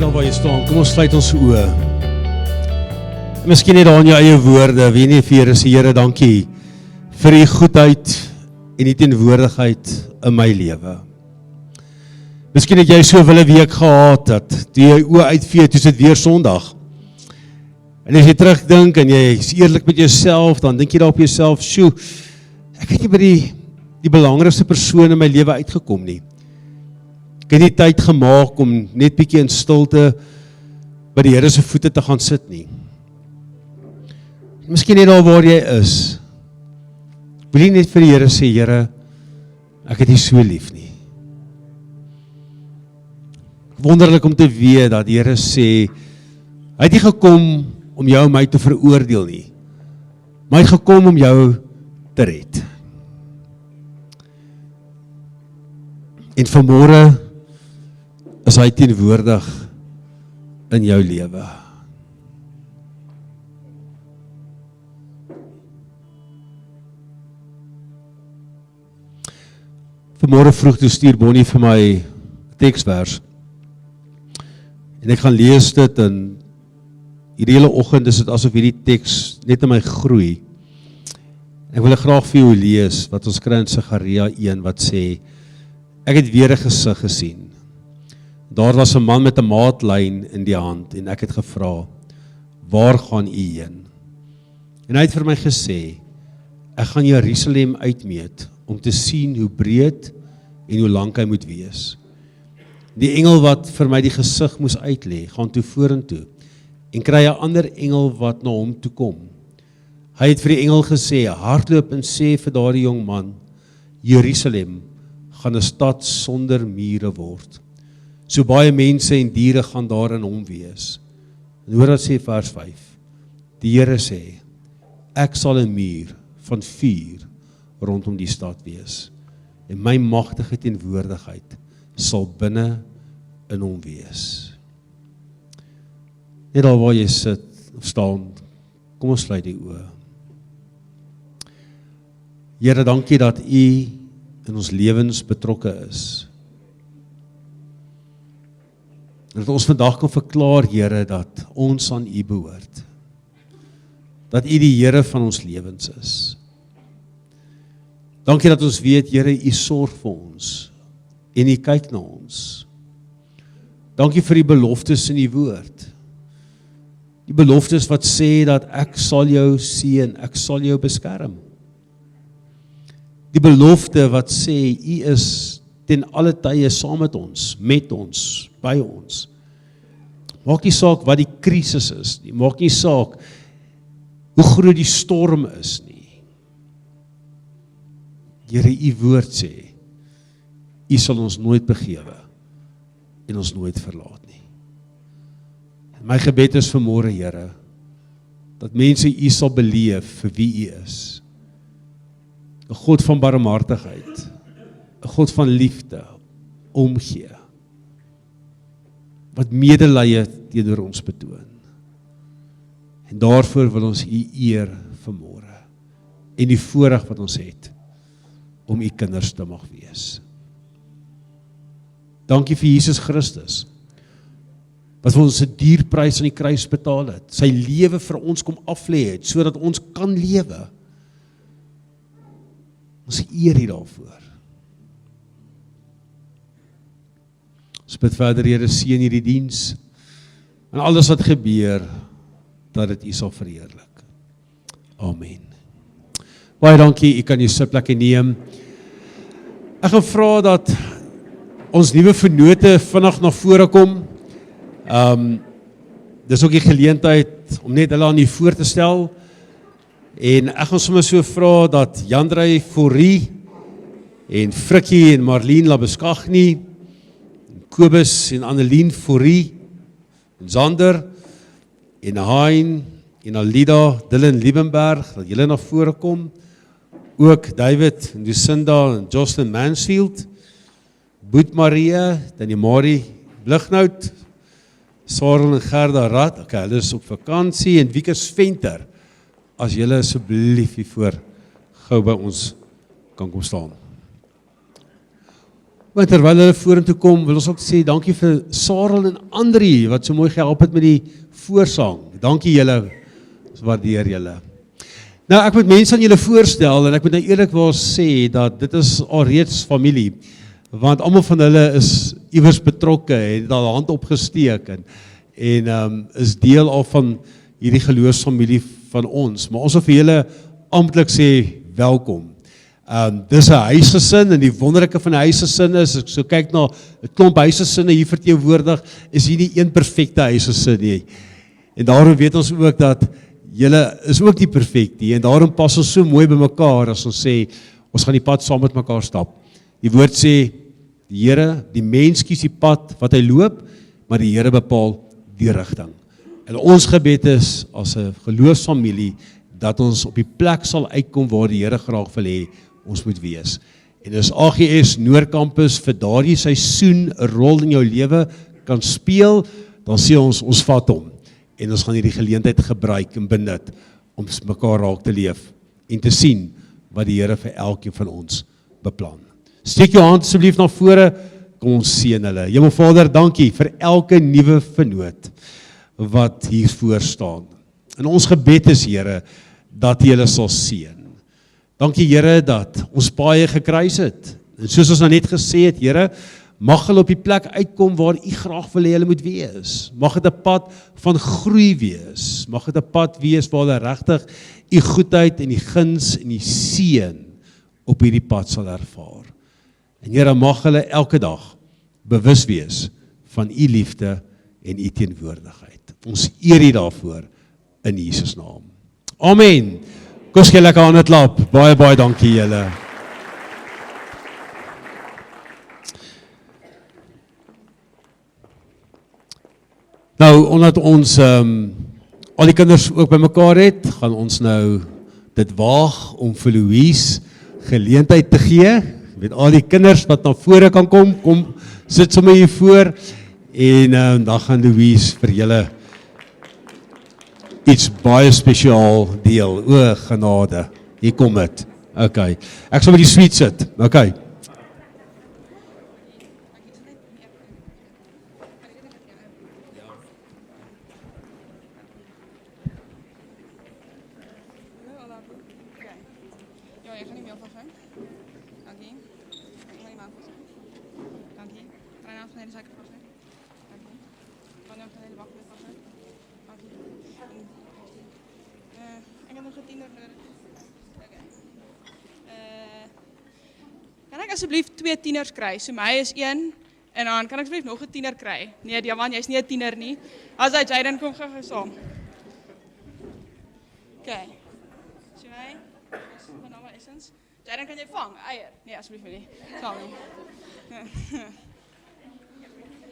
daar waar jy staan, kom ons sluit ons oë. Miskien net daar in jou eie woorde, weet nie vir Here, sê Here, dankie vir u goedheid en die teenwoordigheid in my lewe. Miskien het jy so wille week gehad, dat toe jy oë uitvee, toe is dit weer Sondag. En as jy terugdink en jy is eerlik met jouself, dan dink jy daar op jouself, sjoe, ek het nie by die belangrikste persoon in my lewe uitgekom nie. Ek het nie tyd gemaak om net bietjie in stilte by die Here se voete te gaan sit nie. Miskien net daar waar jy is, wil jy net vir die Here sê, Here, ek het nie so lief nie. Wonderlik om te weet dat die Here sê, hy het nie gekom om jou en my te veroordeel nie, maar hy het gekom om jou te red. En vanmôre is hy teenwoordig in jou lewe. Vanmôre vroeg toe stuur Bonnie vir my teksvers. En ek gaan lees dit en hierdie hele oggend is dit asof hierdie teks net in my groei. Ek wil graag vir jou lees wat ons kry in Sagaria 1 wat sê, ek het weer 'n gesig gesien. Daar was 'n man met 'n maatlyn in die hand en ek het gevra, waar gaan u heen? En hy het vir my gesê, ek gaan Jerusalem uitmeet om te sien hoe breed en hoe lank hy moet wees. Die engel wat vir my die gesig moes uitlê, gaan toe vorentoe en kry 'n ander engel wat na hom toe kom. Hy het vir die engel gesê, hardloop en sê vir daardie jong man, Jerusalem gaan 'n stad sonder mure word. So baie mense en diere gaan daar in hom wees. En hoor wat sê vers 5. Die Here sê, ek sal 'n muur van vuur rondom die stad wees. En my magtige teenwoordigheid sal binne in hom wees. Net daar waar jy sit of staan, kom ons sluit die oë. Here, dankie dat u in ons lewens betrokke is. Dat ons vandag kan verklaar, Here, dat ons aan u behoort. Dat u die Here van ons lewens is. Dankie dat ons weet, Here, u sorg vir ons en u kyk na ons. Dankie vir die beloftes in die woord. Die beloftes wat sê dat ek sal jou seën, ek sal jou beskerm. Die belofte wat sê, u is ten alle tye saam met ons, by ons. Maak nie saak wat die krisis is nie, maak nie saak hoe groot die storm is nie. Here, u woord sê, u sal ons nooit begewe en ons nooit verlaat nie. En my gebed is vanmôre, Here, dat mense u sal beleef vir wie u is. 'n God van barmhartigheid, 'n God van liefde, omgee, wat medelee teenoor ons betoon. En daarvoor wil ons u eer vanmôre, en die voorreg wat ons het, om u kinders te mag wees. Dankie vir Jesus Christus, wat vir ons 'n dierprys aan die kruis betaal het, sy lewe vir ons kom aflê het, sodat ons kan lewe. Ons eer hier daarvoor. Ons bid verder, Here, seën hierdie diens, en alles wat gebeur, dat dit u sal verheerlik. Amen. Baie dankie, u kan jou sitplekke neem. Ek gaan vra dat ons nuwe vennote vinnig na vore kom. Dis ook die geleentheid om net hulle aan u voor te stel. En ek gaan sommer so vra dat Jandrey Fourie en Frikkie en Marlene Labeskagni, Kobus en Annelien Fourie, en Zander, en Hein, en Alida, Dylan Liebenberg, dat julle na vore kom. Ook David, en Lucinda, en Jocelyn Mansfield, Boet Marie, Danny Marie Blighnout, Sarel en Gerda Rad, okay, hulle is op vakansie, en Wiekers Venter, as julle asseblief hiervoor gou by ons kan kom staan. Maar terwyl hulle vorentoe kom, wil ons ook sê dankie vir Sarel en Andrie wat so mooi gehelp het met die voorsang. Dankie julle, ons waardeer julle. Nou ek moet mense aan julle voorstel en ek moet nou eerlikwaar sê dat dit is alreeds familie, want almal van hulle is iewers betrokke en het al hand opgesteek en is deel al van hierdie geloofsfamilie van ons. Maar ons wil vir julle amptelik sê welkom. Dis 'n huisgesin en die wonderlike van 'n huisgesin is, as ek so kyk na 'n klomp huisgesinne hier verteenwoordig, is hier nie een perfekte huisgesin nie. En daarom weet ons ook dat julle is ook nie perfek nie en daarom pas ons so mooi by mekaar as ons sê, ons gaan die pad saam met mekaar stap. Die woord sê, die Here, die mens kies die pad wat hy loop, maar die Here bepaal die rigting. En ons gebed is, as 'n geloofsfamilie, dat ons op die plek sal uitkom waar die Here graag wil hê ons moet wees. En as AGS Noordcampus vir daardie seisoen 'n rol in jou lewe kan speel, dan sê ons vat hom. En ons gaan hierdie geleentheid gebruik en benut om mekaar raak te leef en te sien wat die Here vir elkeen van ons beplan. Steek jou hand asseblief na vore, kom ons seën hulle. Hemelvader, dankie vir elke nuwe vernoot wat hier voor staan. En ons gebed is, Here, dat U hulle sal seën. Dankie, Here, dat ons paai gekruis het. En soos ons nou net gesê het, Here, mag hulle op die plek uitkom waar U graag wil hê hulle moet wees. Mag dit 'n pad van groei wees. Mag dit 'n pad wees waar hulle regtig U goedheid en U guns en U seën op hierdie pad sal ervaar. En Here, mag hulle elke dag bewus wees van U liefde en U teenwoordigheid. Ons eer U daarvoor in Jesus naam. Amen. Kom ons gee lekker aan het klap. Baie dankie julle. Nou, omdat ons al die kinders ook by mekaar het, gaan ons nou dit waag om vir Louise geleentheid te gee. Weet al die kinders wat na vore kan kom sit sommer hier voor en dan gaan Louise vir julle iets baie spesiaal deel. O, genade. Hier kom dit. Okay. Ek sal by die suite sit. Okay. Kan ek asseblief 2 tieners kry? So my is 1 en dan kan ek asseblief nog 'n tiener kry. Nee, Diamant, jy's nie 'n tiener nie. As hy Jaden kom gou saam. Okay. So hy, van nou essens. Jaden, kan jy vang eier? Nee, asseblief nie. Saam nie.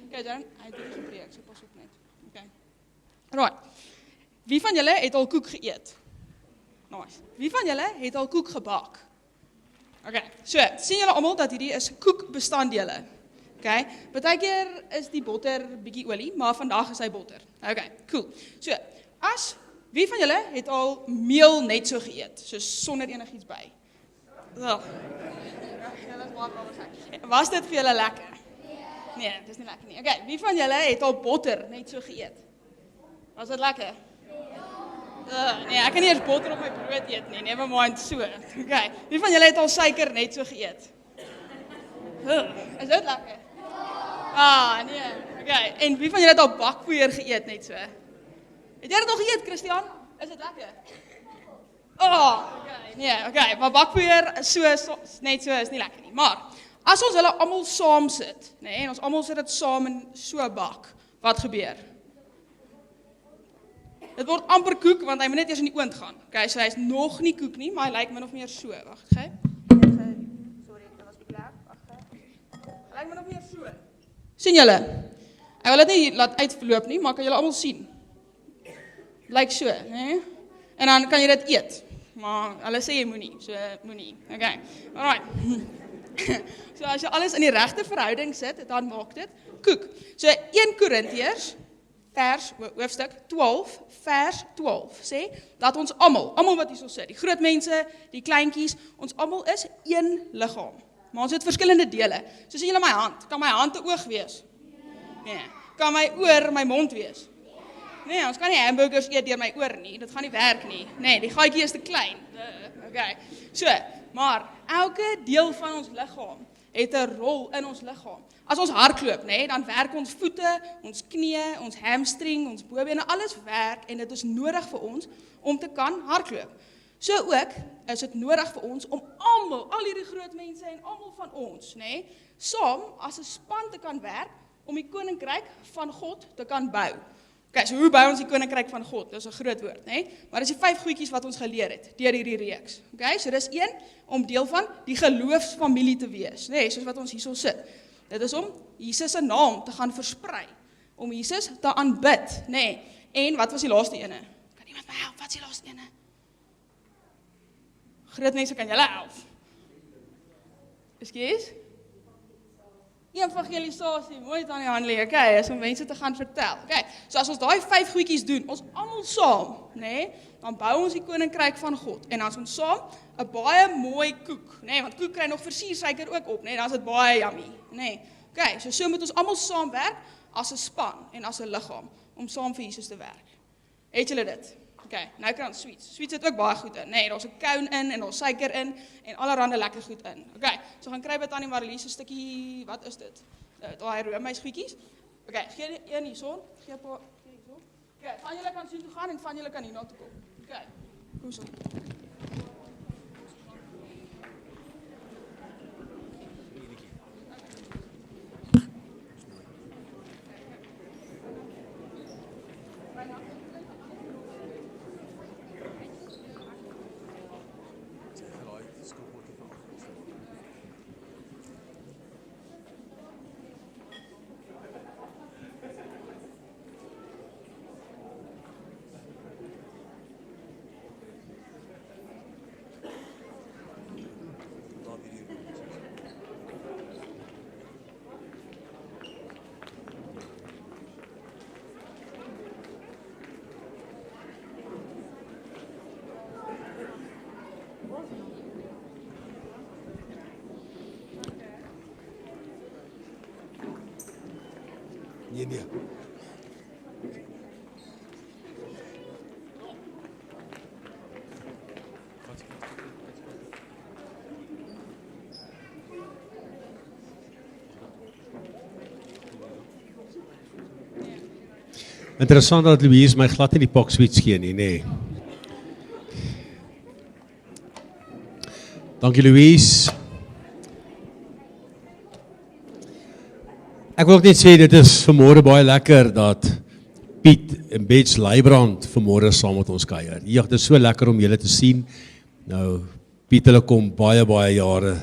Okay, Jaden, hy het gebreek, so pas op net. Okay. Right. Wie van julle het al koek geëet? Nice. Wie van julle het al koek gebak? Okay, so, sien julle almal dat hierdie is koekbestanddele. Okay, partykeer is die botter bietjie olie, maar vandag is hy botter. Okay, cool. So, wie van julle het al meel net so geëet, so sonder enigiets by? Was dit vir julle lekker? Nee, dit is nie lekker nie. Okay, wie van julle het al botter net so geëet? Was dit lekker? Nee, ek kan nie eers botter op my brood eet nie, never mind so. Okay, wie van julle het al suiker net so geëet? Is dit lekker? Nee. Okay, en wie van julle het al bakpoeier geëet net so? Het jy dit al geëet, Christian? Is dit lekker? Okay, nee, okay, maar bakpoeier net so is nie lekker nie. Maar as ons hulle almal saam sit, nee, en ons almal sit dit saam in so 'n bak, wat gebeur? Dit word amper koek, want hy moet net eers in die oond gaan. Okay, so hy is nog nie koek nie, maar hy lyk min of meer so. Wag, gee. Sorry, dit was die plek. Wag, gee. Hy lyk min of meer so. Sien julle? Ek wil dit nie laat uitverloop nie, maar kan julle almal sien? Lyk so, né? En dan kan jy dit eet. Maar hulle sê jy moenie, so moenie. Okay. Alright. So as jy alles in die regte verhouding sit, dan maak dit koek. So 1 Korintiërs hoofstuk 12, vers 12, sê, dat ons almal wat hier so sit, die groot mense, die kleintjies, ons almal is een liggaam, maar ons het verskillende dele. So sien julle my hand, kan my hand 'n oog wees? Nee. Kan my oor my mond wees? Nee, ons kan nie hamburgers eet deur my oor nie, dit gaan nie werk nie. Nee, die gaatjie is te klein. Okay. So, maar elke deel van ons liggaam het 'n rol in ons liggaam. As ons hardloop, nee, dan werk ons voete, ons knieë, ons hamstring, ons bobene, alles werk en dit is nodig vir ons om te kan hardloop. So ook is dit nodig vir ons om almal, al hierdie groot mense en almal van ons, nee, saam as 'n span te kan werk om die koninkryk van God te kan bou. Okay, so hoe bou ons die koninkryk van God? Dis 'n groot woord, né? Maar dis die 5 goedjies wat ons geleer het deur hierdie reeks. Okay, so dis 1 om deel van die geloofsfamilie te wees, né? Soos wat ons hierso sit. Dit is om Jesus se naam te gaan versprei, om Jesus te aanbid, né? En wat was die laaste ene? Kan iemand my help? Wat is die laaste ene? Groot mense, kan julle help? Ekskuus? Evangelisasie, mooi dit aan die hand lê, okay, is om mense te gaan vertel. Okay, so as ons daai 5 goedjies doen, ons almal saam, né, dan bou ons die koninkryk van God. En as ons saam 'n baie mooi koek, né, want koek kry nog versiersuiker ook op, né, dan is dit baie yummy, né. Okay, so moet ons almal saamwerk as 'n span en as 'n liggaam om saam vir Jesus te werk. Het julle dit? Okay, nou kan ons sweets. Sweets het ook baie goed in. Nee, daar's 'n cone in en daar's suiker in en allerhande lekker goed in. Okay, so gaan kry by Tannie Marlies 'n stukkie, wat is dit? Daai roomysgoedjies. Okay, gee een hierson, gee 'n paar hierson. Okay, van julle kan so toe gaan en van julle kan hier na toe kom. Okay. Kom so. Nee. Interessant dat Louise my glad in die pak sweets gee nie, nee. Dankie Louise. Ek wil ook net sê, dit is vanmôre baie lekker dat Piet en Bets Leibrand vanmôre saam met ons kuier. Ja, dit is so lekker om julle te sien. Nou, Piet hulle kom baie jare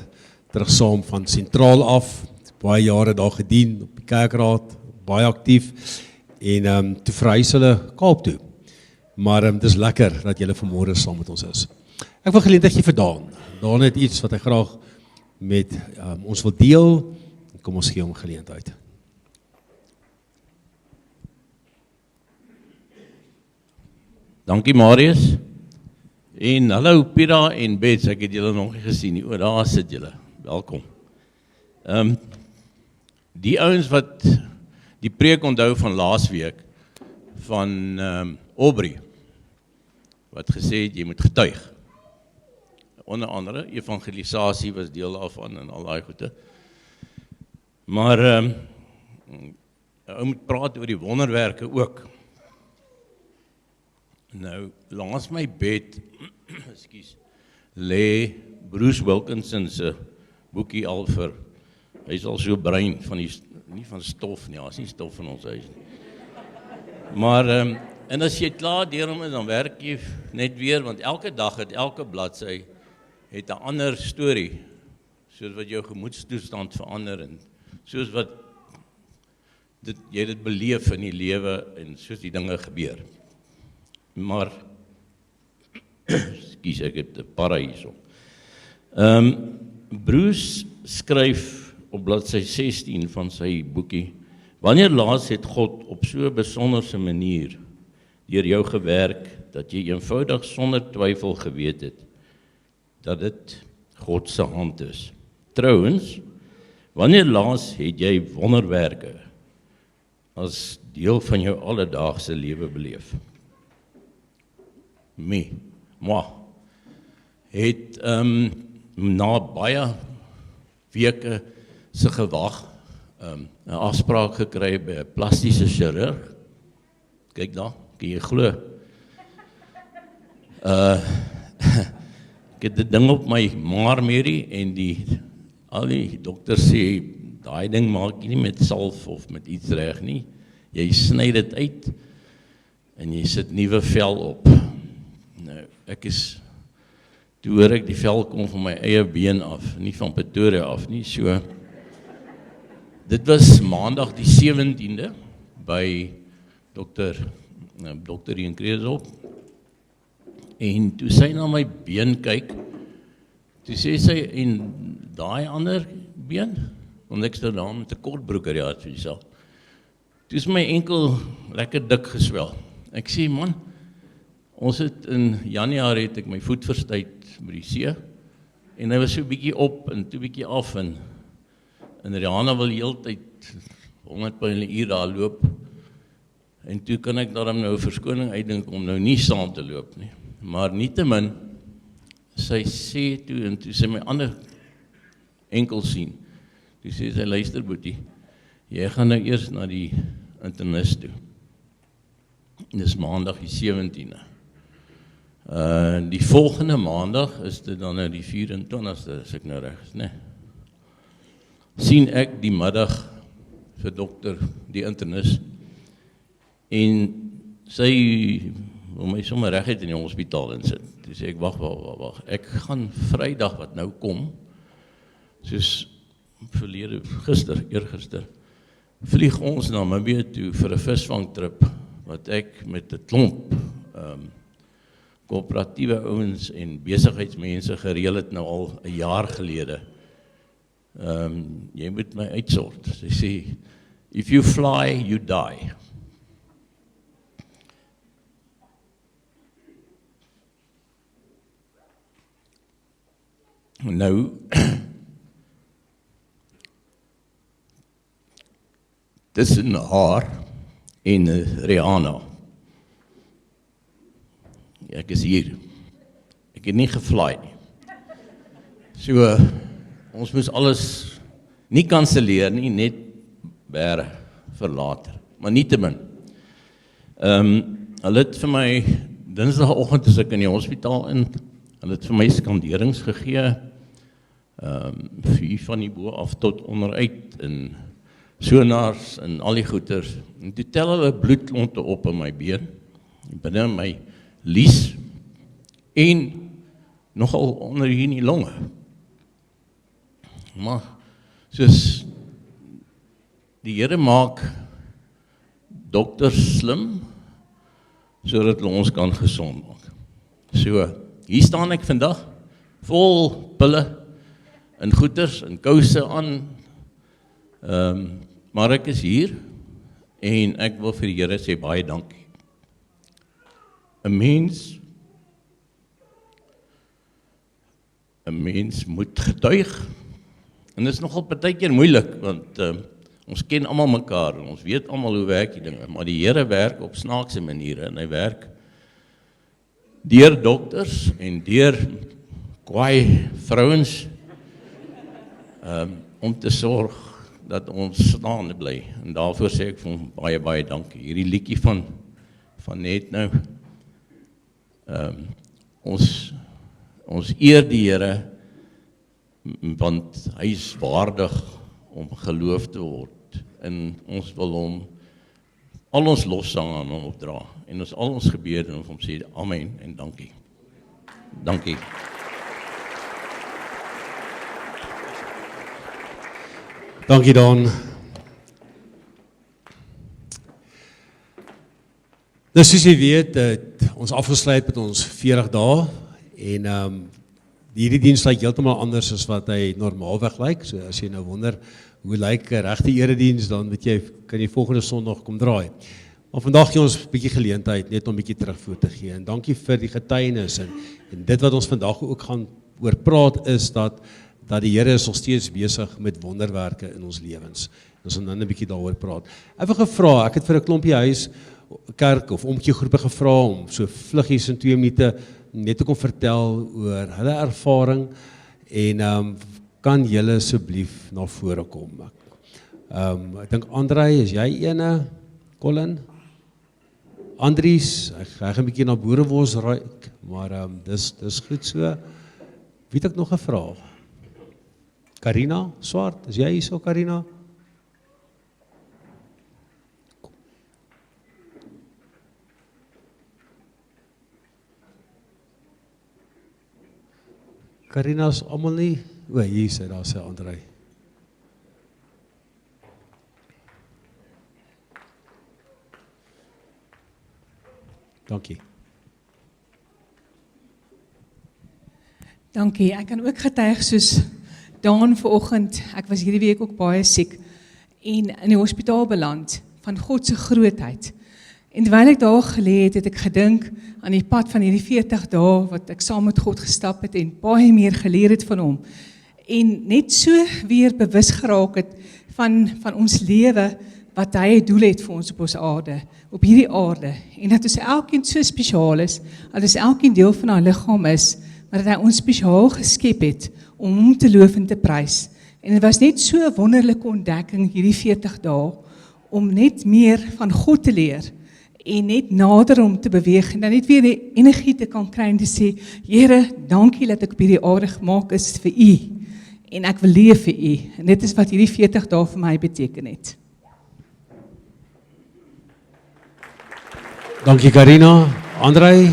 terug saam van Sentraal af, baie jare daar gedien op die kerkraad, baie aktief, en toe verhuis hulle Kaap toe. Maar dit is lekker dat julle vanmôre saam met ons is. Ek wil geleentheid gee vir Daan. Daan het iets wat hy graag met ons wil deel. Kom ons gee hom geleentheid. Dankie Marius. En hallo Pira en Bets, ek het julle nog nie gesien nie. O, daar sit julle. Welkom. Die ouens wat die preek onthou van laasweek van Aubrey wat gesê het jy moet getuig. Onder andere evangelisasie was deel daarvan en al daai goede. Maar ou moet praat oor die wonderwerke ook. Nou, langs my bed, ekskuus, lê Bruce Wilkinson se boekie al vir, hy is al so bruin van die, nie van stof nie, is nie stof in ons huis nie. Maar, en as jy klaar deur hom is, dan werk jy net weer, want elke dag het elke bladsy het 'n ander storie, soos wat jou gemoedstoestand verander en soos wat jy dit beleef in die lewe en soos die dinge gebeur. Maar, ekskuus, ek het 'n para hierso. Bruce skryf op bladsy 16 van sy boekie, wanneer laas het God op so 'n besonderse manier deur jou gewerk, dat jy eenvoudig sonder twyfel geweet het, dat dit God se hand is. Trouwens, wanneer laas het jy wonderwerke as deel van jou alledaagse lewe beleef? Moi, het na baie weke se gewag 'n afspraak gekry by 'n plastiese chirurg. Kyk daar, kan jy glo? Ek het die ding op my maarmerrie en al die dokters sê, daai ding maak jy nie met salf of met iets reg nie. Jy sny dit uit en jy sit nuwe vel op. Nou, toe hoor ek die vel kom van my eie been af, nie van Pretoria af nie, so. Dit was maandag die 17de by Dr. Ian Kreesop. En toe sy na my been kyk, toe sê sy, en daai ander been, want ek stel daar met 'n kortbroeker, ja, so jy sal. Toe is my enkel lekker dik geswel. Ek sê, man, ons het in Januarie het ek my voet verstuit by die see, en hy was so 'n bietjie op en toe bietjie af, en Rihanna wil heeltyd 100 myl 'n uur daar loop, en toe kan ek daarom nou 'n verskoning uitdink om nou nie saam te loop nie. Maar nietemin, sy sê toe, en toe sy my ander enkel sien, toe sê sy, luister Boetie, jy gaan nou eers na die internis toe. Dis maandag die 17de. Die volgende maandag is dit dan nou die 24ste, as ek nou reg is, nee. Sien ek die middag vir dokter, die internis, en sy wil my sommer reguit in die hospitaal insit. Toe sê ek, wag, ek gaan Vrydag wat nou kom, soos eergister, vlieg ons na Namibië toe vir 'n visvangtrip, wat ek met 'n klomp koöperatiewe ouens en besigheidsmense gereël het nou al 'n jaar gelede. Jy moet my uitsort. Sy sê, if you fly, you die. Nou, tussen haar en Rihanna. Ek is hier. Ek het nie gefly nie. So, ons moes alles nie kanselleer nie, net bære vir later. Maar nietemin. Hulle het vir my, dinsdagoggend is ek in die hospitaal in, hulle het vir my skanderings gegee, 4 van die bo af tot onderuit, en sonars en al die goeters. En toe tel hulle bloedklonte op in my been, binne my lies, en nogal onder hier in die longe. Maar, soos, die Here maak dokters slim, sodat hulle ons kan gesond maak. So, hier staan ek vandag, vol pille, en goeters, en kouse aan, maar ek is hier, en ek wil vir die Here sê baie dankie. 'n mens moet getuig, en dit is nogal partykeer moeilik, want ons ken almal mekaar, en ons weet almal hoe werk die dinge, maar die Here werk op snaakse maniere, en hy werk deur dokters, en deur kwaai vrouens, om te sorg dat ons staande bly, en daarvoor sê ek vir hom baie, baie dankie. Hierdie liedjie van net nou, ons eer die Here, want hy is waardig om geloof te word, en ons wil hom al ons lofsang aan hom opdra, en ons al ons gebede en hom sê amen en dankie. Dankie. Dankie Dan. Nou soos jy weet, het ons afgesluit met ons 40 dae, en hierdie diens lyk heeltemal anders as wat hy normaalweg lyk, so as jy nou wonder, hoe lyk 'n regte erediens, dan weet jy, kan jy volgende Sondag kom draai. Maar vandag gee ons 'n bietjie geleentheid net om 'n bietjie terugvoer te gee, en dankie vir die getuienis, en dit wat ons vandag ook gaan oor praat is, dat dat die Here is nog steeds besig met wonderwerke in ons lewens. Ons gaan dan 'n bietjie daaroor praat. Ek het gevra, ek het vir 'n klompie huis, kerk of omgee groepe gevra om so vluggies in 2 minute net te kom vertel oor hulle ervaring en kan julle asseblief na vore kom. Ek dink Andrei, is jy ene? Colin? Andries, ek gaan 'n bietjie na boerewors ruik, maar dis goed so. Wie het ek nog gevra? Karina, Swart, is jy hier so, Karina? Karina is almal nie, hier sê, daar sê Andrei. Dankie. Dankie, ek kan ook getuig soos Daan vanoggend, ek was hierdie week ook baie siek en in die hospitaal beland van God se grootheid. En terwyl ek daar gelê het, het ek gedink aan die pad van hierdie 40 dae wat ek saam met God gestap het en baie meer geleer het van hom. En net so weer bewus geraak het van ons lewe wat hy 'n doel het vir ons op ons aarde, op hierdie aarde. En dat ons elkeen so spesiaal is, dat ons elkeen deel van haar liggaam is, maar dat hy ons spesiaal geskep het om hom te loof en te prys. En dit was net so 'n wonderlike ontdekking hierdie 40 dae om net meer van God te leer en net nader om te beweeg en dan net weer die energie te kan kry en te sê, Here, dankie dat ek op hierdie aarde gemaak is vir U en ek wil leef vir U. En dit is wat hierdie 40 dae vir my beteken het. Dankie Karina, Andrei.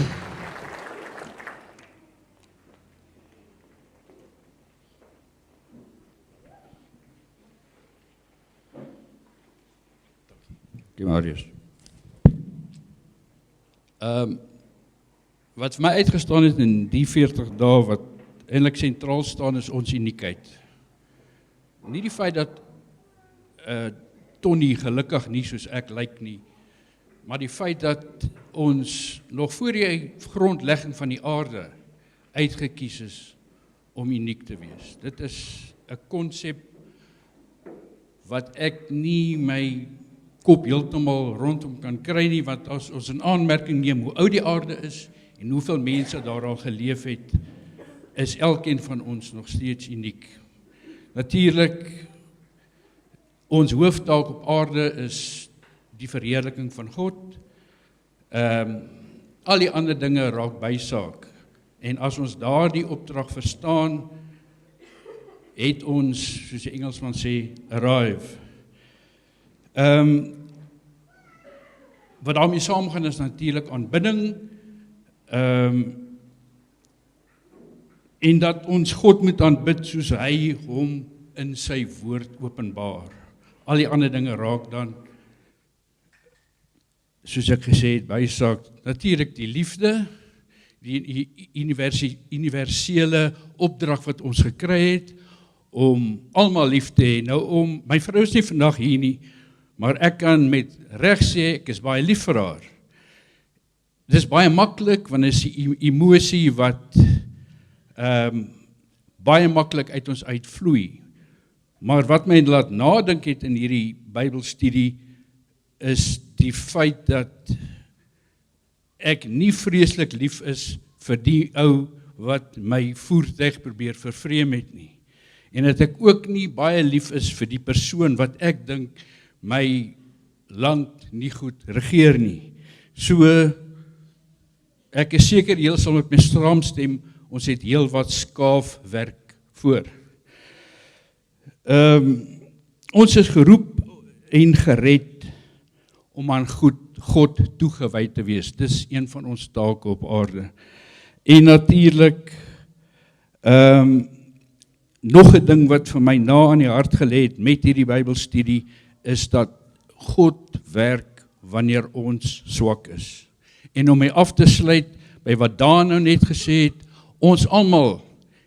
Dankie Marius. Wat vir my uitgestaan het in die 40 dae wat eintlik sentraal staan is ons uniekheid. Nie die feit dat Tony gelukkig nie soos ek lyk nie, maar die feit dat ons nog voor die grondlegging van die aarde uitgekies is om uniek te wees. Dit is 'n konsep wat ek nie my kop heeltemal rondom kan kry nie, want as ons in aanmerking neem hoe oud die aarde is en hoeveel mense daar al geleef het, is elkeen van ons nog steeds uniek. Natuurlik, ons hooftaak op aarde is die verheerliking van God. Al die ander dinge raak bysaak. En as ons daardie opdrag verstaan, het ons, soos die Engelsman sê, arrive. Wat daarmee saamgaan is natuurlik aanbidding, en dat ons God moet aanbid soos hy hom in sy woord openbaar. Al die ander dinge raak dan, soos ek gesê het, bysaak. Natuurlik die liefde, die universele opdrag wat ons gekry het, om almal lief te hê. Nou my vrou is nie vandag hier nie, maar ek kan met reg sê, ek is baie lief vir haar. Dit is baie maklik, want dit is die emosie wat baie maklik uit ons uitvloei. Maar wat my laat nadink het in hierdie Bybelstudie, is die feit dat ek nie vreeslik lief is vir die ou wat my voertuig probeer vervreem het nie. En dat ek ook nie baie lief is vir die persoon wat ek dink my land nie goed regeer nie. So, ek is seker heel sal met my saamstem, ons het heel wat skaafwerk voor. Ons is geroep en gered om aan God toegewy te wees. Dis een van ons take op aarde. En natuurlik, nog 'n ding wat vir my na aan die hart gelê het met hierdie Bybelstudie, is dat God werk wanneer ons swak is. En om my af te sluit by wat Daan nou net gesê het, ons almal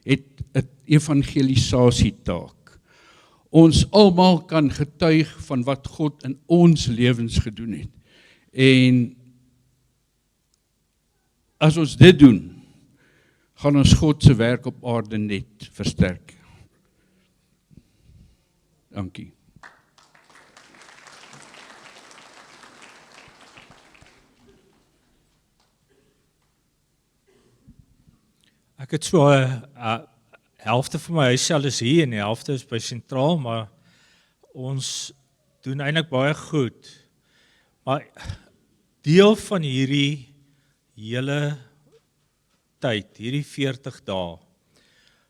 het 'n evangelisasietaak. Ons almal kan getuig van wat God in ons lewens gedoen het. En as ons dit doen, gaan ons God se werk op aarde net versterk. Dankie. Ek het so 'n helfte van my huissel is hier en die helfte is by sentraal, maar ons doen eintlik baie goed. Maar deel van hierdie hele tyd, hierdie 40 dae,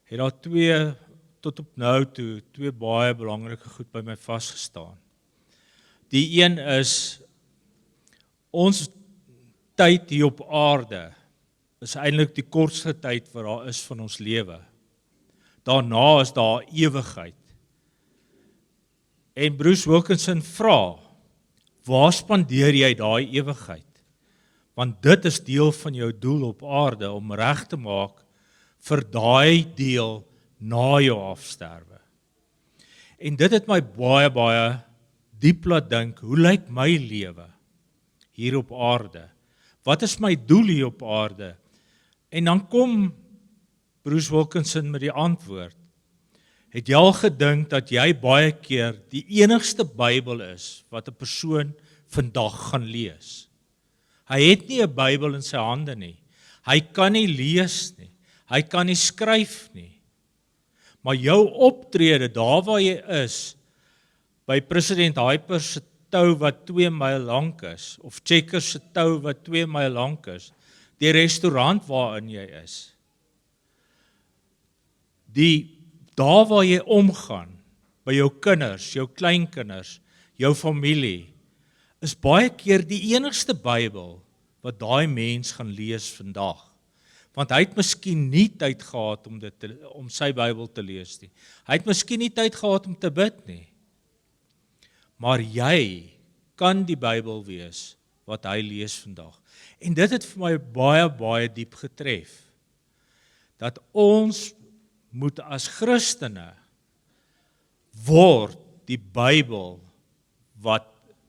het daar tot op nou toe twee baie belangrike goed by my vasgestaan. Die een is ons tyd hier op aarde is eintlik die kortste tyd wat daar is van ons lewe. Daarna is daar ewigheid. En Bruce Wilkinson vra, waar spandeer jy daai ewigheid? Want dit is deel van jou doel op aarde, om reg te maak vir daai deel na jou afsterwe. En dit het my baie diep laat dink, hoe lyk my lewe hier op aarde? Wat is my doel hier op aarde? En dan kom Bruce Wilkinson met die antwoord. Het jy al gedink dat jy baie keer die enigste Bybel is wat 'n persoon vandag gaan lees? Hy het nie 'n Bybel in sy hande nie. Hy kan nie lees nie. Hy kan nie skryf nie. Maar jou optrede, daar waar jy is, by president Hyper se tou wat 2 myl lank is, of Checkers se tou wat 2 myl lank is, die restaurant waarin jy is, daar waar jy omgaan, by jou kinders, jou kleinkinders, jou familie, is baie keer die enigste Bybel wat daai mens gaan lees vandag. Want hy het miskien nie tyd gehad om sy Bybel te lees nie. Hy het miskien nie tyd gehad om te bid nie. Maar jy kan die Bybel wees wat hy lees vandag. En dit het vir my baie diep getref. Dat ons moet as Christene word die Bybel wat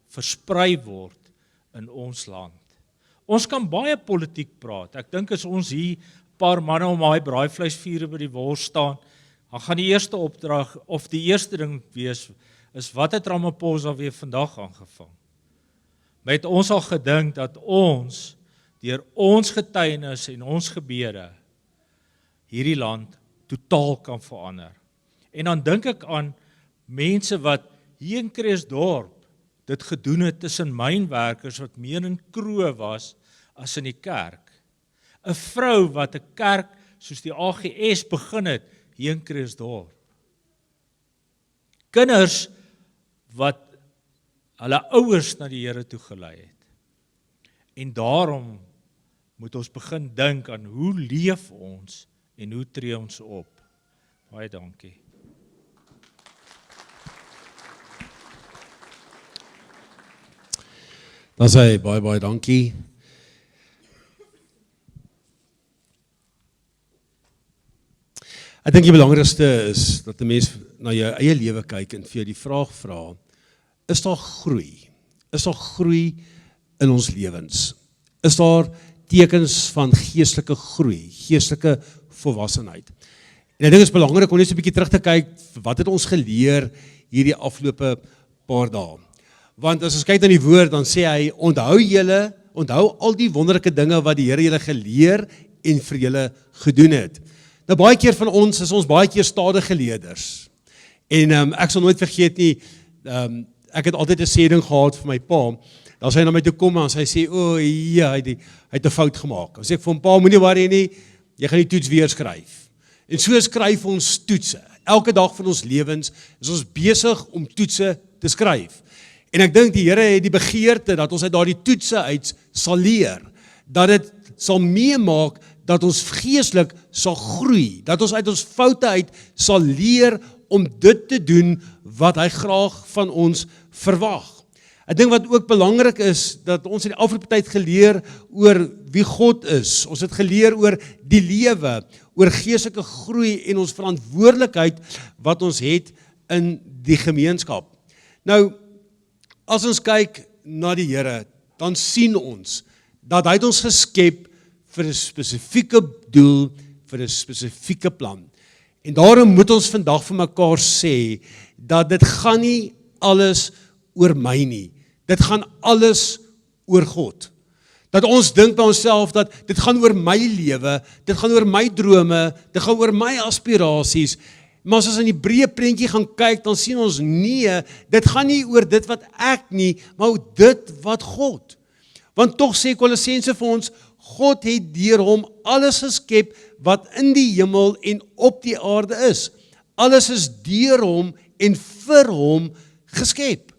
versprei word in ons land. Ons kan baie politiek praat. Ek dink as ons hier 'n paar manne om daai braaivleisvuur by die wors staan, dan gaan die eerste opdrag of die eerste ding wees is wat het Ramaphosa weer vandag aangevang. Maar het ons al gedink dat ons deur ons getuienis en ons gebede hierdie land totaal kan verander. En dan dink ek aan mense wat hier in Kreeusdorp dit gedoen het tussen mynwerkers wat meer in kroeg was as in die kerk. 'n Vrou wat 'n kerk soos die AGS begin het hier in Kreeusdorp. Kinders wat hulle ouers na die Here toe gelei het. En daarom moet ons begin dink aan hoe leef ons en hoe tree ons op. Baie dankie. Dan sê baie dankie. Ek dink die belangrikste is dat 'n mens na jou eie lewe kyk en vir jou die vraag vra, is daar groei? Is daar groei in ons lewens? Is daar tekens van geestelike groei, geestelike volwassenheid? En ek dink dit is belangrik om net so 'n bietjie terug te kyk, wat het ons geleer hierdie afgelope paar dae? Want as ons kyk na die woord, dan sê hy, onthou al die wonderlike dinge wat die Here julle geleer en vir julle gedoen het. Nou baie keer van ons is ons baie keer stadige leerders. En ek sal nooit vergeet nie, ek het altyd 'n sêding gehad vir my pa. Dan sê hy na my toe kom en hy sê, ja, hy het 'n fout gemaak. Dan sê ek vir hom, pa, moenie worry nie, jy gaan die toets weer skryf. En so skryf ons toetse. Elke dag van ons lewens is ons besig om toetse te skryf. En ek dink die Here het die begeerte dat ons uit daardie toetse uit sal leer, dat dit sal meemaak dat ons geestelik sal groei, dat ons uit ons foute uit sal leer om dit te doen wat hy graag van ons verwag. Ek dink wat ook belangrik is, dat ons in die afgelope tyd geleer oor wie God is. Ons het geleer oor die lewe, oor geestelike groei en ons verantwoordelikheid wat ons het in die gemeenskap. Nou, as ons kyk na die Here, dan sien ons dat hy het ons geskep vir 'n spesifieke doel, vir 'n spesifieke plan. En daarom moet ons vandag vir mekaar sê dat dit gaan nie alles oor my nie. Dit gaan alles oor God. Dat ons dink by onsself dat dit gaan oor my lewe, dit gaan oor my drome, dit gaan oor my aspirasies. Maar as ons in die breë prentjie gaan kyk, dan sien ons nee, dit gaan nie oor dit wat ek nie, maar oor dit wat God. Want tog sê Kolossense vir ons, God het deur hom alles geskep wat in die hemel en op die aarde is. Alles is deur hom en vir hom geskep.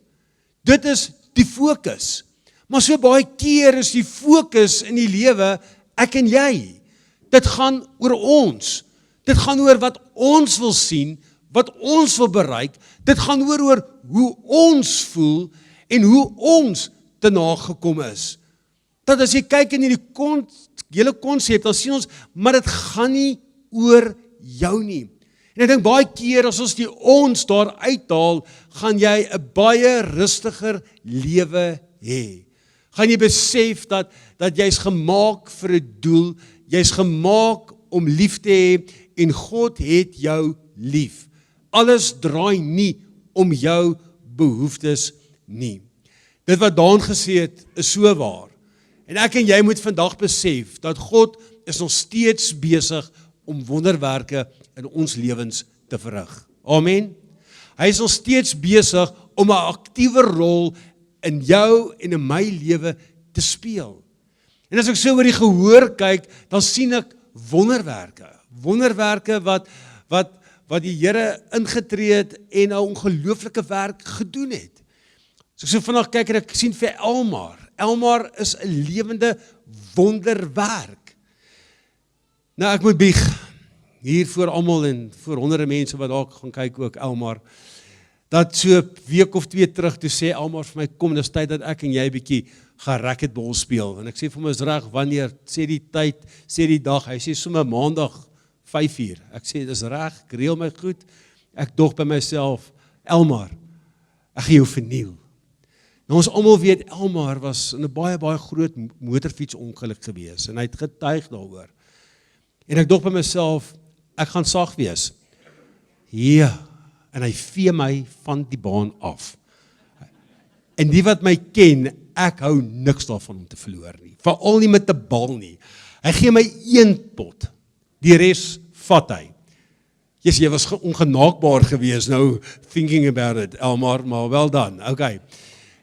Dit is die fokus. Maar so baie keer is die fokus in die lewe ek en jy. Dit gaan oor ons. Dit gaan oor wat ons wil sien, wat ons wil bereik. Dit gaan oor hoe ons voel en hoe ons te nagekom is. Dat as jy kyk in die hele konsep, dan sien ons, maar dit gaan nie oor jou nie. En ek dink baie keer as ons die ons daar uithaal, gaan jy 'n baie rustiger lewe hê. Gaan jy besef dat jy's gemaak vir 'n doel, jy's gemaak om lief te hê en God het jou lief. Alles draai nie om jou behoeftes nie. Dit wat Daan gesê het, is so waar. En ek en jy moet vandag besef dat God is nog steeds besig om wonderwerke in ons lewens te verrig. Amen. Hy is nog steeds besig om 'n aktiewe rol in jou en in my lewe te speel. En as ek so oor die gehoor kyk, dan sien ek wonderwerke. Wonderwerke wat die Here ingetree het en 'n ongelooflike werk gedoen het. As ek so vandag kyk en ek sien vir Elmar. Elmar is 'n lewende wonderwerk. Nou ek moet bieg hier voor almal en voor honderde mense wat dalk gaan kyk ook Elmar. Dat so 'n week of 2 terug toe sê Elmar vir my kom, dis tyd dat ek en jy 'n bietjie gaan racquetbal speel. En ek sê vir hom is reg, wanneer? Sê die tyd, sê die dag. Hy sê sommer maandag 5:00. Ek sê dis reg, ek reël my goed. Ek dog by myself, Elmar, ek gaan jou verniel. Nou ons almal weet Elmar was in 'n baie groot motorfietsongeluk gewees en hy het getuig daaroor. En ek dog by myself, ek gaan sag wees. Ja, en hy vee my van die baan af. En die wat my ken, ek hou niks daarvan om te verloor nie. Veral nie met 'n bal nie. Hy gee my 1 pot. Die res vat hy. Jy was ongenaakbaar gewees nou, thinking about it, Elmar, maar wel dan, okay.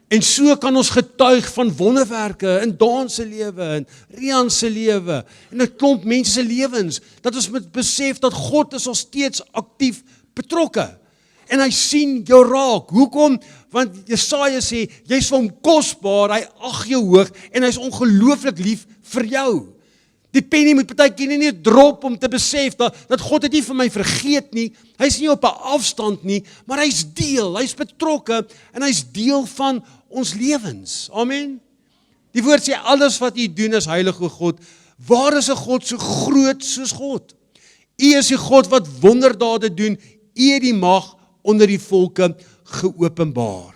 En so kan ons getuig van wonderwerke in Daan se lewe, en Rian se lewe, en 'n klomp mense se lewens, dat ons moet besef dat God is al steeds aktief betrokke. En hy sien jou raak. Hoekom? Want Jesaja sê, jy's vir hom kosbaar, hy ag jou hoog, en hy's ongelooflik lief vir jou. Die pennie moet partykeer nie drop om te besef dat God het nie vir my vergeet nie, hy's nie op 'n afstand nie, maar hy's deel, hy's betrokke, en hy's deel van ons lewens. Amen. Die woord sê, alles wat u doen is heilig o God. Waar is 'n God so groot soos God? U is die God wat wonderdade doen, u het die mag onder die volke geopenbaar.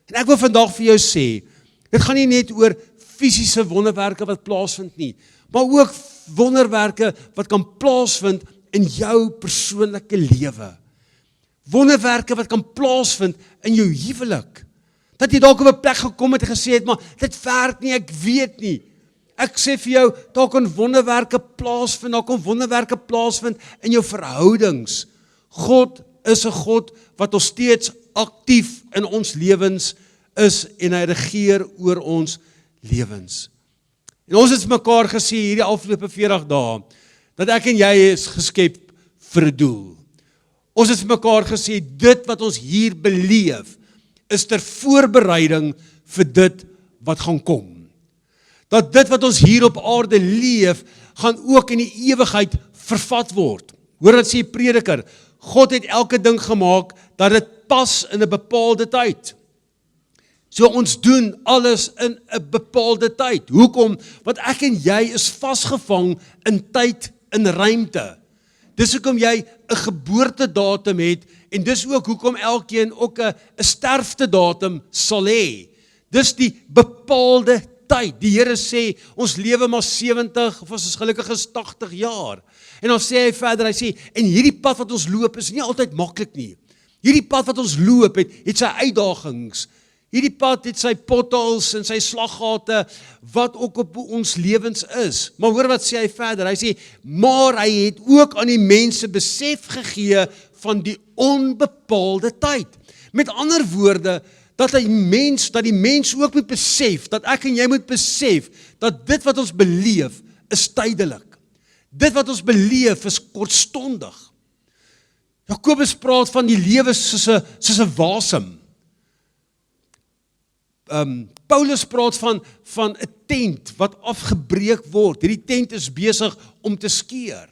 En ek wil vandag vir jou sê, dit gaan nie net oor fisiese wonderwerke wat plaasvind nie, maar ook wonderwerke wat kan plaasvind in jou persoonlike lewe. Wonderwerke wat kan plaasvind in jou huwelik. Dat jy dalk op 'n plek gekom het en gesê het, maar dit werk nie, ek weet nie. Ek sê vir jou, daar kan wonderwerke plaasvind, daar kan wonderwerke plaasvind in jou verhoudings. God is 'n God wat nog steeds aktief in ons lewens is en hy regeer oor ons lewens. En ons het mekaar gesê hierdie afgelope 40 dae, dat ek en jy is geskep vir 'n doel. Ons het mekaar gesê, dit wat ons hier beleef, is ter voorbereiding vir dit wat gaan kom. Dat dit wat ons hier op aarde leef, gaan ook in die ewigheid vervat word. Hoor wat sê Prediker, God het elke ding gemaak, dat dit pas in 'n bepaalde tyd. So ons doen alles in 'n bepaalde tyd. Hoekom? Want ek en jy is vasgevang in tyd, in ruimte. Dis hoekom jy 'n geboortedatum het, en dis ook hoekom elkeen ook 'n sterftedatum sal hê. Dis die bepaalde tyd. Die Here sê, ons lewe maar 70, of ons is gelukkig is 80 jaar. En dan sê hy verder, hy sê, en hierdie pad wat ons loop is nie altyd maklik nie. Hierdie pad wat ons loop het sy uitdagings. Hierdie pad het sy potholes en sy slaggate wat ook op ons lewens is. Maar hoor wat sê hy verder? Hy sê, maar hy het ook aan die mense besef gegee van die onbepaalde tyd. Met ander woorde, dat die mens ook moet besef, dat ek en jy moet besef, dat dit wat ons beleef, is tydelik. Dit wat ons beleef, is kortstondig. Jakobus praat van die lewe soos 'n wasem. Paulus praat van 'n tent wat afgebreek word. Hierdie tent is besig om te skeur.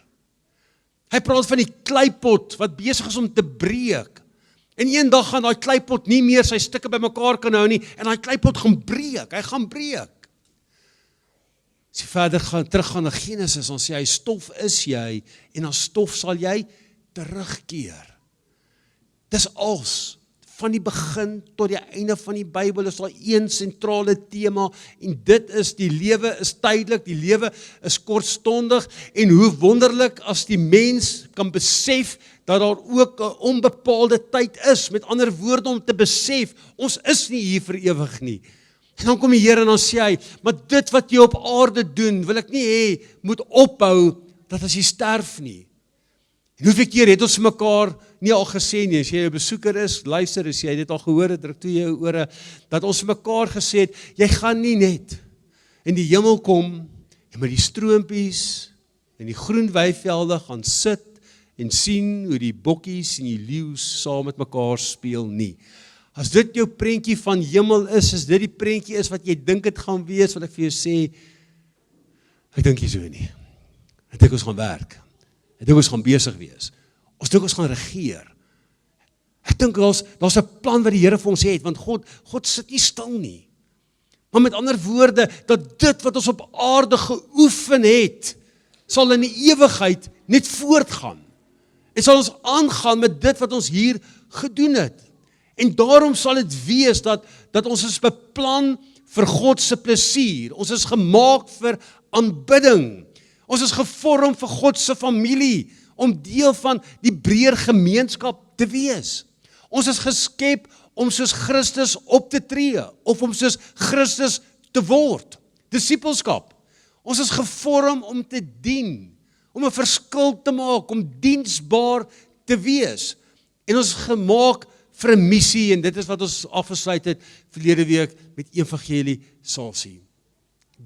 Hy praat van die kleipot wat besig is om te breek. En eendag gaan daai kleipot nie meer sy stukke bymekaar kan hou nie en daai kleipot gaan breek. Hy gaan breek. As jy verder teruggaan na Genesis, dan sê hy, stof is jy en as stof sal jy terugkeer. Dis als van die begin tot die einde van die Bybel is daar een sentrale tema en dit is die lewe is tydelik, die lewe is kortstondig en hoe wonderlik as die mens kan besef dat daar ook 'n onbepaalde tyd is, met ander woorde om te besef, ons is nie hier vir ewig nie. En dan kom die Here en dan sê hy, maar dit wat jy op aarde doen, wil ek nie hê, moet ophou, dat as jy sterf nie. En hoeveel keer het ons mekaar nie al gesê nie, as jy 'n besoeker is, luister, as jy dit al gehoor het, druk toe jou ore, dat ons mekaar gesê het, jy gaan nie net in die hemel kom, en met die stroompies, en die groen weivelde gaan sit, en sien hoe die bokkies en die leeu's saam met mekaar speel nie. As dit jou prentjie van hemel is dit die prentjie is wat jy dink het gaan wees, wat ek vir jou sê, ek dink nie so nie. Ek dink ons gaan werk. Ek dink ons gaan besig wees. Ons dink ons gaan regeer. Ek dink daar's 'n plan wat die Here vir ons het, want God sit nie stil nie. Maar met ander woorde, dat dit wat ons op aarde geoefen het, sal in die ewigheid net voortgaan. En sal ons aangaan met dit wat ons hier gedoen het. En daarom sal dit wees dat ons is beplan vir God se plesier. Ons is gemaak vir aanbidding. Ons is gevorm vir God se familie, om deel van die breër gemeenskap te wees. Ons is geskep om soos Christus op te tree, of om soos Christus te word. Disippelskap. Ons is gevorm om te dien, om 'n verskil te maak, om diensbaar te wees. En ons is gemaak vir 'n missie, en dit is wat ons afgesluit het verlede week met evangelisasie.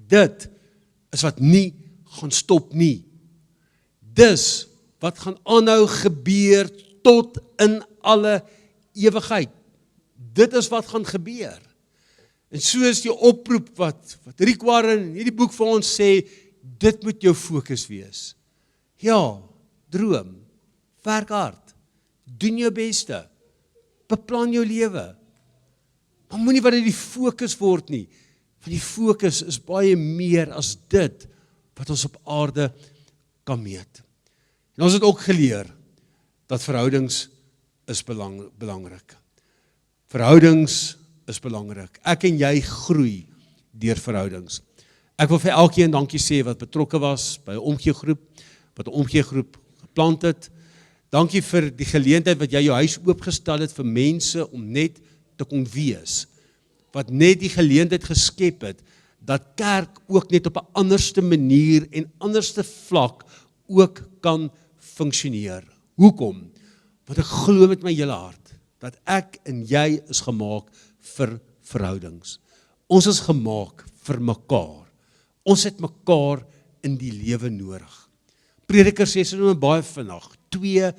Dit is wat nie gaan stop nie. Dis wat gaan aanhou gebeur tot in alle ewigheid. Dit is wat gaan gebeur. En so is die oproep wat Rick Warren in hierdie boek vir ons sê, dit moet jou fokus wees. Ja, droom, werk hard, doen jou beste, beplan jou lewe. Maar moenie wat dit die fokus word nie, want die fokus is baie meer as dit wat ons op aarde kan meet. En ons het ook geleer dat verhoudings is belangrik. Verhoudings is belangrik. Ek en jy groei deur verhoudings. Ek wil vir elkeen dankie sê wat betrokke was by 'n omgeegroep, wat 'n omgeegroep geplant het. Dankie vir die geleentheid wat jy jou huis oopgestel het vir mense om net te kon wees. Wat net die geleentheid geskep het, dat kerk ook net op 'n anderste manier en anderste vlak ook kan funksioneer. Hoekom? Want ek glo met my hele hart, dat ek en jy is gemaak vir verhoudings. Ons is gemaak vir mekaar. Ons het mekaar in die lewe nodig. Prediker sê so baie vinnig, 2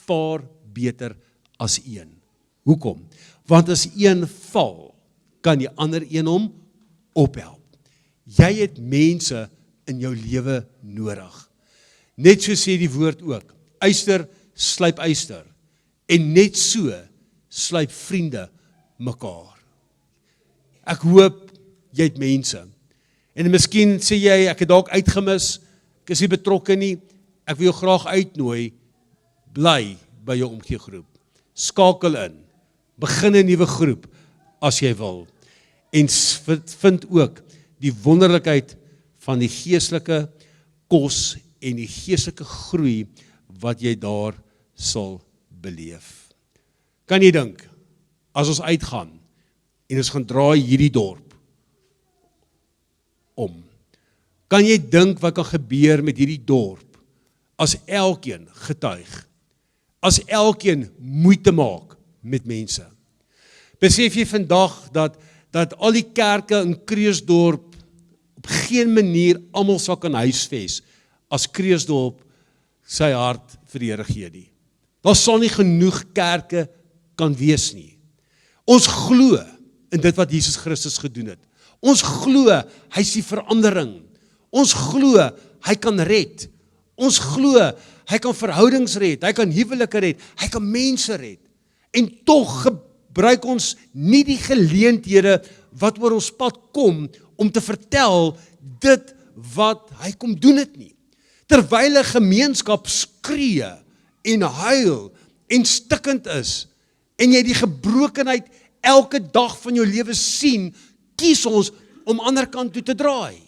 vaar beter as 1. Hoekom? Want as een val, kan die ander een hom ophelp. Jy het mense in jou lewe nodig. Net so sê die woord ook, yster slyp yster. En net so slyp vriende mekaar. Ek hoop jy het mense. En miskien sê jy, ek het dalk uitgemis, ek is nie betrokke nie, ek wil jou graag uitnooi, bly by jou omgeegroep. Skakel in, begin 'n nuwe groep as jy wil. En vind ook die wonderlikheid van die geestelike kos en die geestelike groei wat jy daar sal beleef. Kan jy dink, as ons uitgaan, en ons gaan draai hierdie dorp om, kan jy dink wat kan gebeur met hierdie dorp, as elkeen getuig, as elkeen moeite maak met mense. Besef jy vandag dat al die kerke in Kreeusdorp op geen manier almal sal kan huisves as Kreeusdorp sy hart vir die Here gee nie. Daar sal nie genoeg kerke kan wees nie. Ons glo in dit wat Jesus Christus gedoen het. Ons glo hy is die verandering. Ons glo hy kan red. Ons glo hy kan verhoudings red, hy kan huwelike red, hy kan mense red. En tog gebruik ons nie die geleenthede wat oor ons pad kom om te vertel dit wat hy kom doen het nie. Terwyl 'n gemeenskap skree en huil en stikkend is en jy die gebrokenheid elke dag van jou lewe sien, kies ons om ander kant toe te draai.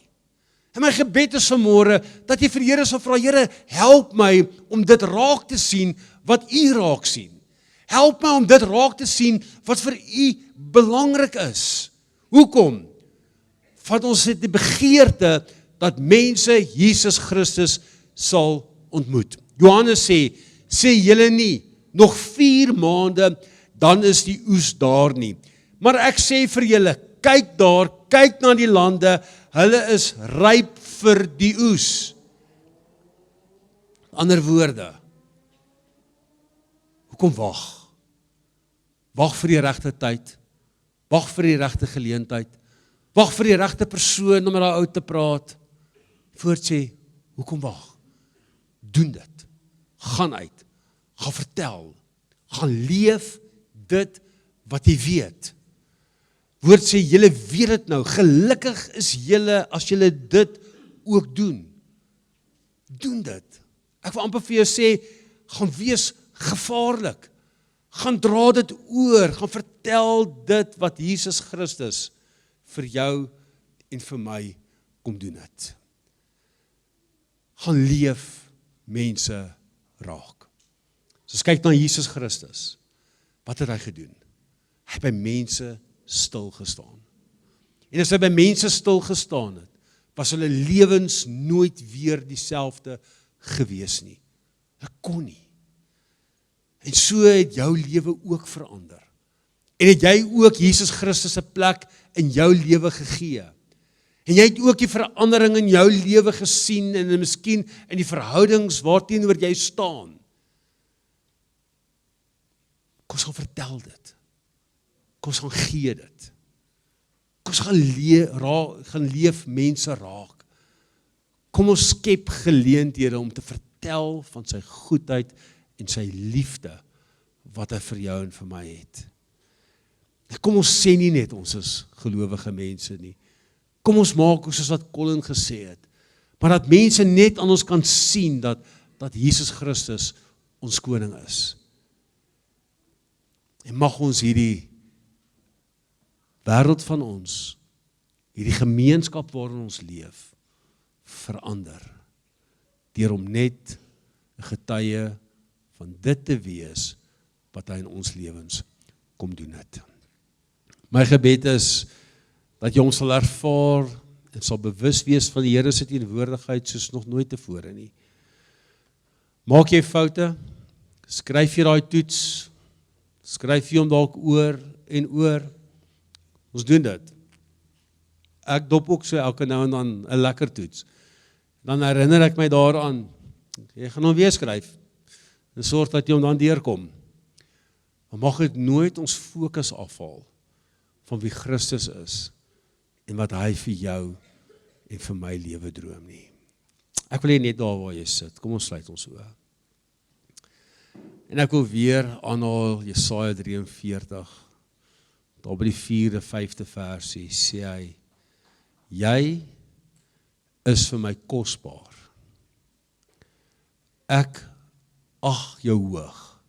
En my gebed is vanmôre dat jy vir die Here sal vra, Here, help my om dit raak te sien wat U raak sien. Help my om dit raak te sien wat vir U belangrik is. Hoekom? Want ons het die begeerte dat mense Jesus Christus sal ontmoet. Johannes sê julle nie, nog 4 maande, dan is die oes daar nie. Maar ek sê vir julle, kyk daar, kyk na die lande, hulle is ryp vir die oes. Ander woorde, hoekom wag? Wag vir die regte tyd, wag vir die regte geleentheid, wag vir die regte persoon om met daai ou te praat, voort sê, hoekom wag? Doen dit, gaan uit, gaan vertel, gaan leef dit wat jy weet. Woord sê, julle weet dit nou, gelukkig is julle as julle dit ook doen. Doen dit. Ek wil amper vir jou sê, gaan wees gevaarlik. Gaan dra dit oor, gaan vertel dit wat Jesus Christus vir jou en vir my kom doen het. Gaan leef mense raak. So as kyk na Jesus Christus, wat het hy gedoen? Hy het by mense stil gestaan. En as hy by mense stil gestaan het, was hulle lewens nooit weer dieselfde gewees nie. Hulle kon nie. En so het jou lewe ook verander. En het jy ook Jesus Christus 'n plek in jou lewe gegee. En jy het ook die verandering in jou lewe gesien en miskien in die verhoudings waarteenoor jy staan. Kom ons gaan vertel dit. Kom ons gaan gee dit. Kom ons gaan leef mense raak. Kom ons skep geleenthede om te vertel van sy goedheid en sy liefde wat hy vir jou en vir my het. Kom ons sê nie net ons is gelowige mense nie. Kom ons maak soos wat Colin gesê het, maar dat mense net aan ons kan sien dat Jesus Christus ons koning is. En mag ons hierdie wêreld van ons, hierdie gemeenskap waarin ons leef, verander, deur om net 'n getuie van dit te wees, wat hy in ons lewens kom doen het. My gebed is, dat jy ons sal ervaar, en sal bewus wees van die Here se teenwoordigheid, soos nog nooit tevore nie. Maak jy foute, skryf jy daai toets, skryf jy hom dalk oor en oor, ons doen dit. Ek dop ook so elke nou en dan 'n lekker toets. Dan herinner ek my daaraan, jy gaan hom weer skryf, en sorg dat jy hom dan deurkom. Maar mag dit nooit ons fokus afhaal van wie Christus is en wat hy vir jou en vir my lewe droom nie. Ek wil net daar waar jy sit, kom ons sluit ons oë. En ek wil weer aanhaal Jesaja 43, daar by die 4de, 5de versie, sê hy, jy is vir my kosbaar. Ek ag jou hoog.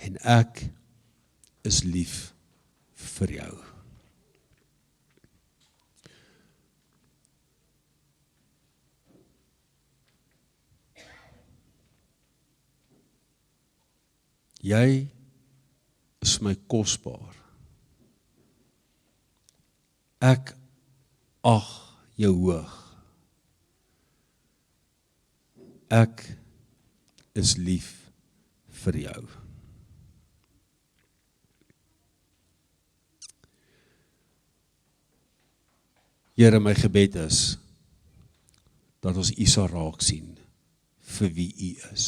En ek is lief vir jou. Jy my kosbaar. Ek ag jou hoog. Ek is lief vir jou. Here, my gebed is dat ons U sal raak sien vir wie U is.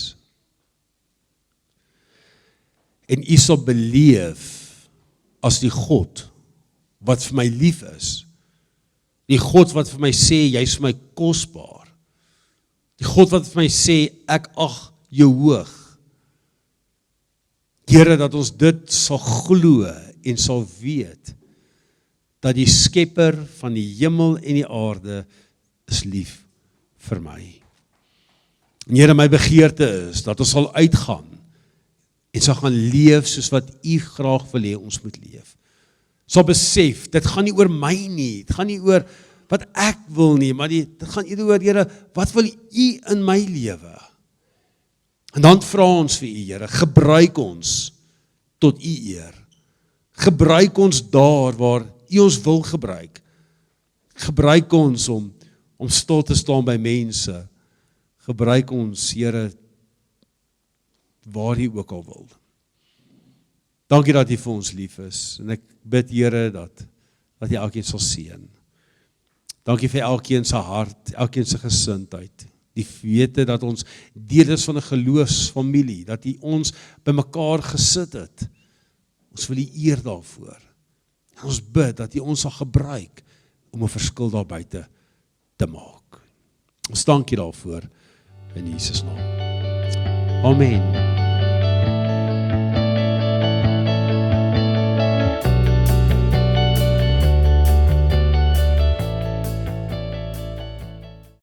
En U sal beleef as die God wat vir my lief is. Die God wat vir my sê, jy is vir my kosbaar. Die God wat vir my sê, ek ag jou hoog. Here, dat ons dit sal glo en sal weet, dat die skepper van die hemel en die aarde is lief vir my. En Here, my begeerte is, dat ons sal uitgaan, en sal gaan leef soos wat U graag wil hê ons moet leef. Sal besef, dit gaan nie oor my nie, dit gaan nie oor wat ek wil nie, maar dit gaan eerder oor, Here, wat wil U in my lewe? En dan vra ons vir U, Here, gebruik ons tot U eer. Gebruik ons daar waar U ons wil gebruik. Gebruik ons om stil te staan by mense. Gebruik ons, Here, waar U ook al wil. Dankie dat U vir ons lief is, en ek bid, Here, dat U elkeen sal seën. Dankie vir elkeen se hart, elkeen se gesindheid, die wete dat ons deel is van 'n geloofsfamilie, dat U ons bymekaar gesit het. Ons wil U eer daarvoor. En ons bid dat U ons sal gebruik om 'n verskil daar buite te maak. Ons dankie daarvoor in Jesus naam. Amen.